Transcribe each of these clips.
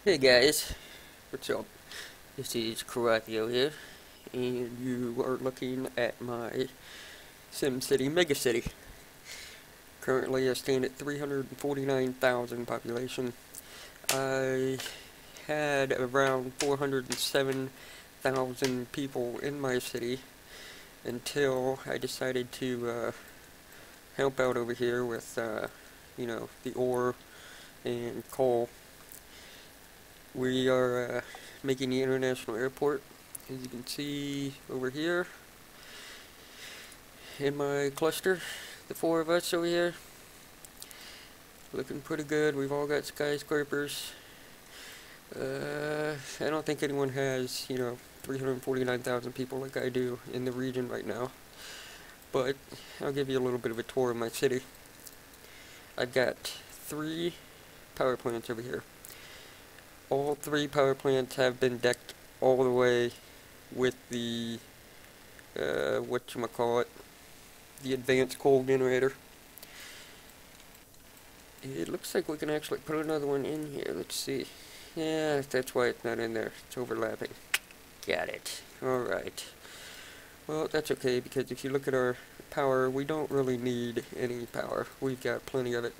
Hey guys, what's up? This is Curatio here, and you are looking at my SimCity megacity. Currently, I stand at 349,000 population. I had around 407,000 people in my city until I decided to help out over here with, the ore and coal. We are making the international airport, as you can see over here in my cluster. The four of us over here, looking pretty good. We've all got skyscrapers. I don't think anyone has, 349,000 people like I do in the region right now. But I'll give you a little bit of a tour of my city. I've got 3 power plants over here. All 3 power plants have been decked all the way with the, whatchamacallit, the advanced coal generator. It looks like we can actually put another one in here. Let's see. Yeah, that's why it's not in there. It's overlapping. Got it. Alright. Well, that's okay, because if you look at our power, we don't really need any power. We've got plenty of it.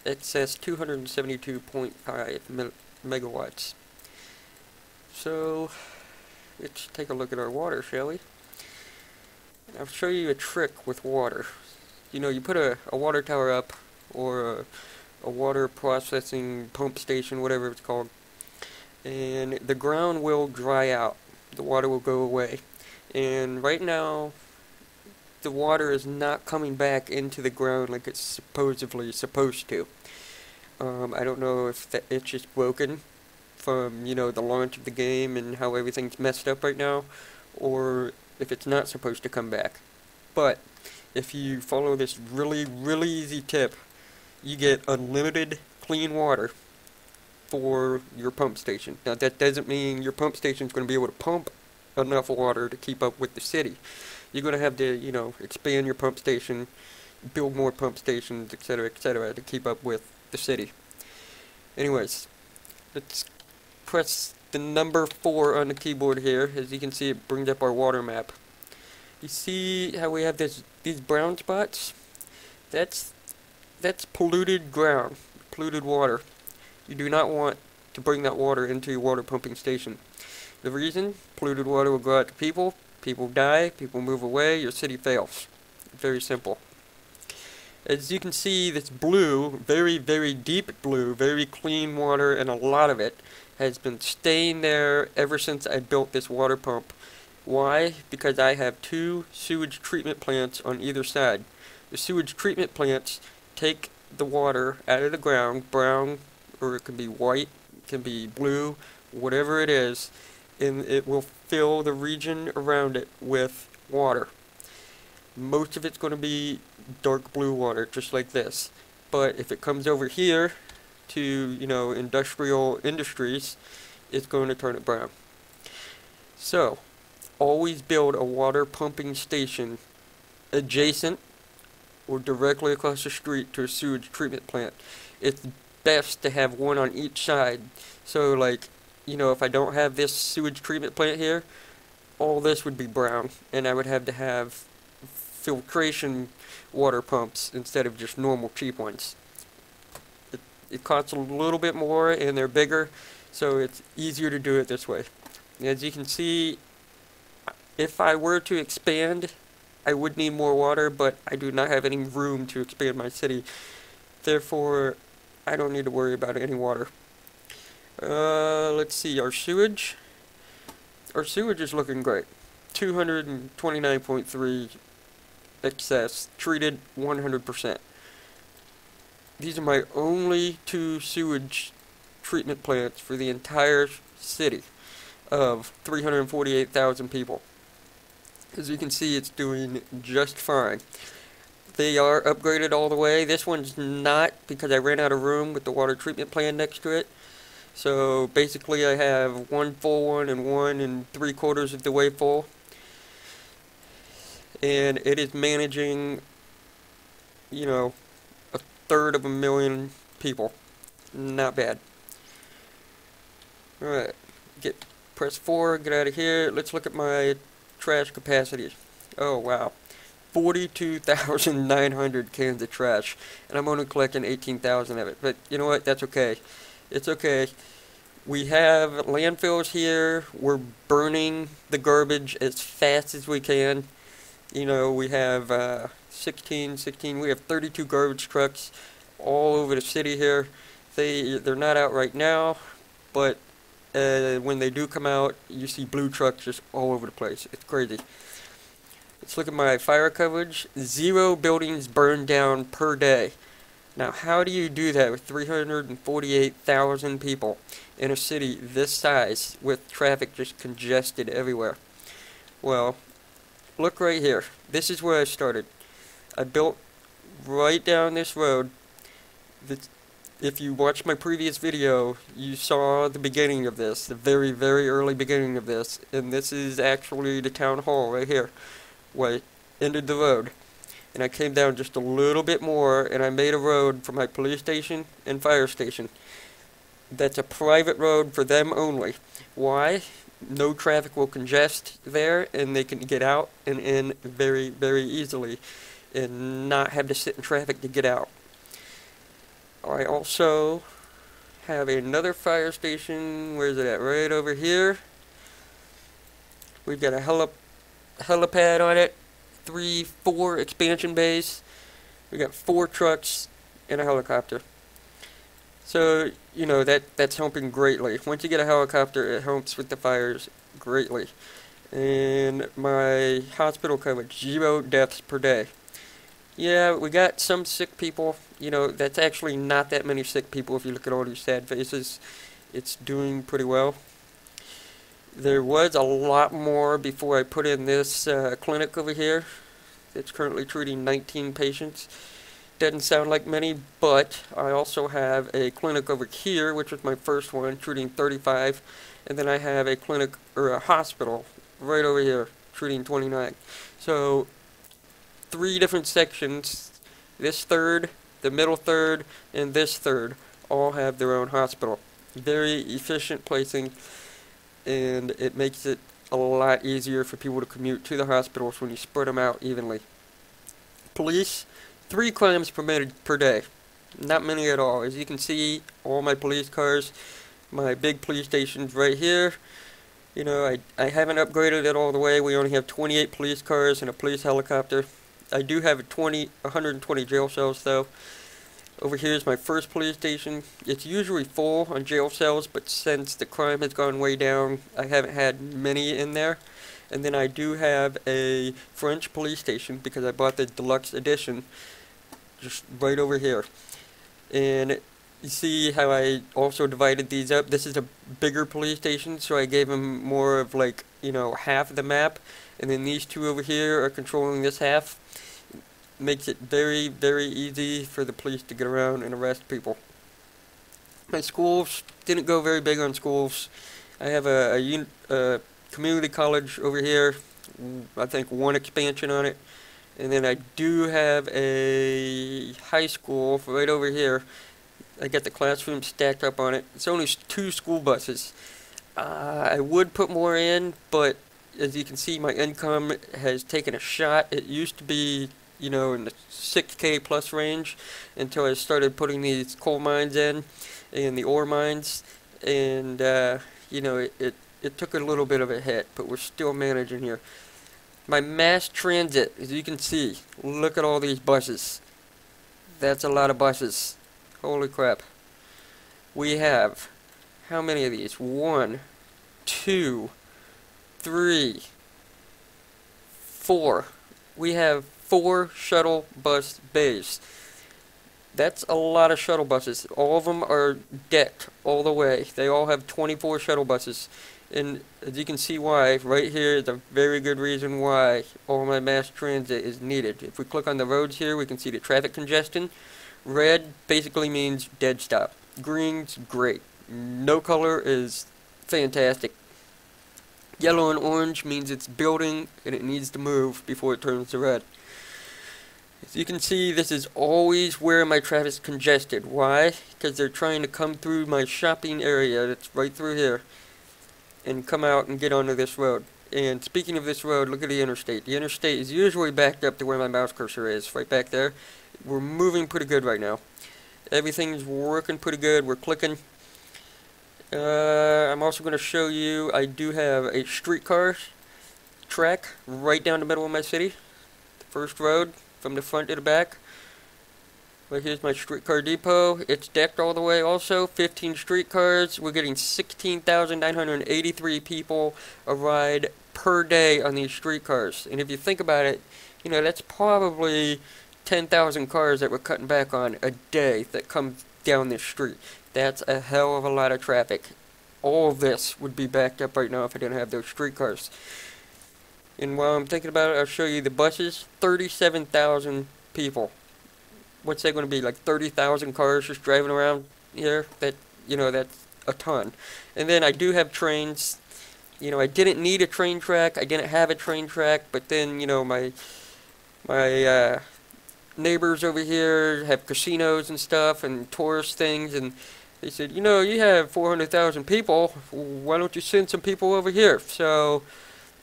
It says 272.5 megawatts. So, let's take a look at our water, shall we? I'll show you a trick with water. You put a water tower up, or a water processing pump station, whatever it's called, and the ground will dry out. The water will go away. And right now, the water is not coming back into the ground like it's supposedly supposed to. I don't know if it's just broken from, the launch of the game and how everything's messed up right now, or if it's not supposed to come back. But if you follow this really, really easy tip, you get unlimited clean water for your pump station. Now that doesn't mean your pump station is going to be able to pump enough water to keep up with the city. You're going to have to, expand your pump station, build more pump stations, etc., to keep up with the city. Anyways, let's press the number 4 on the keyboard here. As you can see, it brings up our water map. You see how we have these brown spots? That's polluted ground, polluted water. You do not want to bring that water into your water pumping station. The reason? Polluted water will go out to people die, people move away, your city fails. Very simple. As you can see, this blue, very, very deep blue, very clean water, and a lot of it, has been staying there ever since I built this water pump. Why? Because I have 2 sewage treatment plants on either side. The sewage treatment plants take the water out of the ground, brown, or it can be white, it can be blue, whatever it is, and it will fill the region around it with water. Most of it's going to be dark blue water, just like this. But if it comes over here to, industrial industries, it's going to turn it brown. So, always build a water pumping station adjacent or directly across the street to a sewage treatment plant. It's best to have one on each side. So, like, if I don't have this sewage treatment plant here, all this would be brown, and I would have to have filtration water pumps instead of just normal cheap ones. It costs a little bit more, and they're bigger, so it's easier to do it this way. As you can see, if I were to expand, I would need more water, but I do not have any room to expand my city. Therefore, I don't need to worry about any water. Let's see, our sewage. Our sewage is looking great. 229.3 excess, treated 100%. These are my only 2 sewage treatment plants for the entire city of 348,000 people. As you can see, it's doing just fine. They are upgraded all the way. This one's not, because I ran out of room with the water treatment plant next to it. So basically I have 1 full one and 1 3/4 of the way full. And it is managing, a 1/3 of a million people. Not bad. Alright, press 4, get out of here. Let's look at my trash capacity. Oh wow, 42,900 cans of trash, and I'm only collecting 18,000 of it. But you know what, that's okay. It's okay. We have landfills here. We're burning the garbage as fast as we can. You know, we have 16, we have 32 garbage trucks all over the city here. They're not out right now, but when they do come out, you see blue trucks just all over the place. It's crazy. Let's look at my fire coverage. 0 buildings burned down per day. Now, how do you do that with 348,000 people in a city this size with traffic just congested everywhere? Well, look right here. This is where I started. I built right down this road. If you watched my previous video, you saw the beginning of this, the very, very early beginning of this. And this is actually the town hall right here, where I ended the road. And I came down just a little bit more, and I made a road for my police station and fire station. That's a private road for them only. Why? No traffic will congest there, and they can get out and in very, very easily and not have to sit in traffic to get out. I also have another fire station. Where is it at? Right over here. We've got a helipad on it. 4 expansion bays. We got 4 trucks and a helicopter. So, you know, that's helping greatly. Once you get a helicopter, it helps with the fires greatly. And my hospital coverage, 0 deaths per day. Yeah, we got some sick people. You know, that's actually not that many sick people if you look at all these sad faces. It's doing pretty well. There was a lot more before I put in this clinic over here. It's currently treating 19 patients. Doesn't sound like many, but I also have a clinic over here, which was my first one, treating 35. And then I have a clinic, or a hospital, right over here, treating 29. So, 3 different sections. This third, the middle third, and this third all have their own hospital. Very efficient placing, and it makes it a lot easier for people to commute to the hospitals when you spread them out evenly. Police, 3 crimes permitted per day. Not many at all. As you can see, all my police cars, my big police station's right here. You know, I haven't upgraded it all the way. We only have 28 police cars and a police helicopter. I do have 120 jail cells though. Over here is my first police station. It's usually full on jail cells, but since the crime has gone way down, I haven't had many in there. And then I do have a French police station because I bought the deluxe edition just right over here. And you see how I also divided these up. This is a bigger police station, so I gave them more of, like, you know, half of the map. And then these 2 over here are controlling this half. Makes it very, very easy for the police to get around and arrest people. My schools, didn't go very big on schools. I have a community college over here, I think 1 expansion on it. And then I do have a high school right over here. I got the classroom stacked up on it. It's only 2 school buses. I would put more in, but as you can see, my income has taken a shot. It used to be, you know, in the 6K plus range until I started putting these coal mines in and the ore mines, and you know, it took a little bit of a hit, but we're still managing here. My mass transit, as you can see, look at all these buses. That's a lot of buses. Holy crap. We have, how many of these? 1, 2, 3, 4. We have 4 shuttle bus bays. That's a lot of shuttle buses. All of them are decked all the way. They all have 24 shuttle buses. And as you can see why, right here is a very good reason why all my mass transit is needed. If we click on the roads here, we can see the traffic congestion. Red basically means dead stop. Green's great. No color is fantastic. Yellow and orange means it's building and it needs to move before it turns to red. As you can see, this is always where my traffic is congested. Why? Because they're trying to come through my shopping area that's right through here and come out and get onto this road. And speaking of this road, look at the interstate. The interstate is usually backed up to where my mouse cursor is, right back there. We're moving pretty good right now. Everything's working pretty good. We're clicking. I'm also going to show you, I do have a streetcar track right down the middle of my city. The first road from the front to the back. Well, here's my streetcar depot. It's decked all the way also. 15 streetcars. We're getting 16,983 people a ride per day on these streetcars. And if you think about it, you know, that's probably 10,000 cars that we're cutting back on a day that come down this street. That's a hell of a lot of traffic. All of this would be backed up right now if I didn't have those streetcars. And while I'm thinking about it, I'll show you the buses. 37,000 people. What's that going to be? Like 30,000 cars just driving around here? That, you know, that's a ton. And then I do have trains. You know, I didn't need a train track. I didn't have a train track. But then, you know, my neighbors over here have casinos and stuff and tourist things. And they said, you know, you have 400,000 people. Why don't you send some people over here? So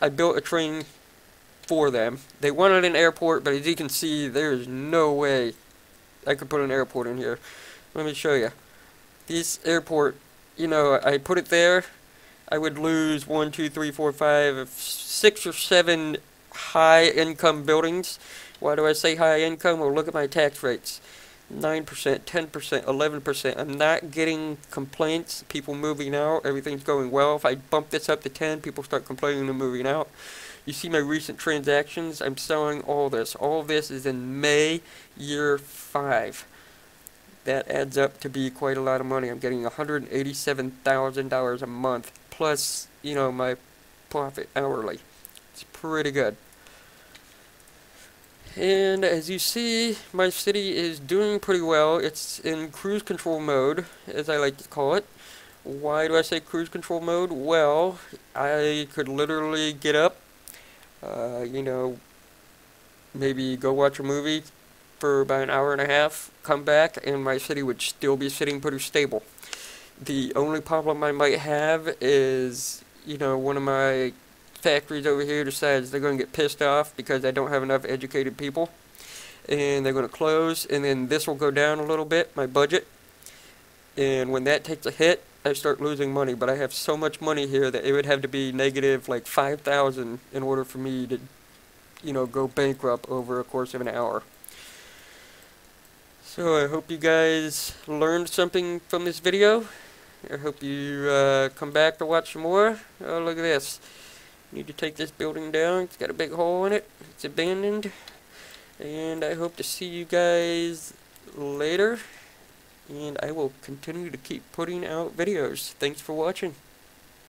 I built a train for them. They wanted an airport, but as you can see, there's no way I could put an airport in here. Let me show you. This airport, you know, I put it there. I would lose 1, 2, 3, 4, 5, 6 or 7 high-income buildings. Why do I say high income? Well, look at my tax rates. 9%, 10%, 11%. I'm not getting complaints, people moving out, everything's going well. If I bump this up to 10, people start complaining and moving out. You see my recent transactions, I'm selling all this. All of this is in May, year 5. That adds up to be quite a lot of money. I'm getting $187,000 a month, plus, you know, my profit hourly. It's pretty good. And as you see, my city is doing pretty well. It's in cruise control mode, as I like to call it. Why do I say cruise control mode? Well, I could literally get up, you know, maybe go watch a movie for about an hour and a half, come back, and my city would still be sitting pretty stable. The only problem I might have is, you know, one of my factories over here decides they're going to get pissed off because I don't have enough educated people, and they're going to close, and then this will go down a little bit, my budget, and when that takes a hit, I start losing money. But I have so much money here that it would have to be negative like 5,000 in order for me to, you know, go bankrupt over a course of an hour. So I hope you guys learned something from this video. I hope you come back to watch some more. Oh, look at this. Need to take this building down. It's got a big hole in it. It's abandoned. And I hope to see you guys later. And I will continue to keep putting out videos. Thanks for watching.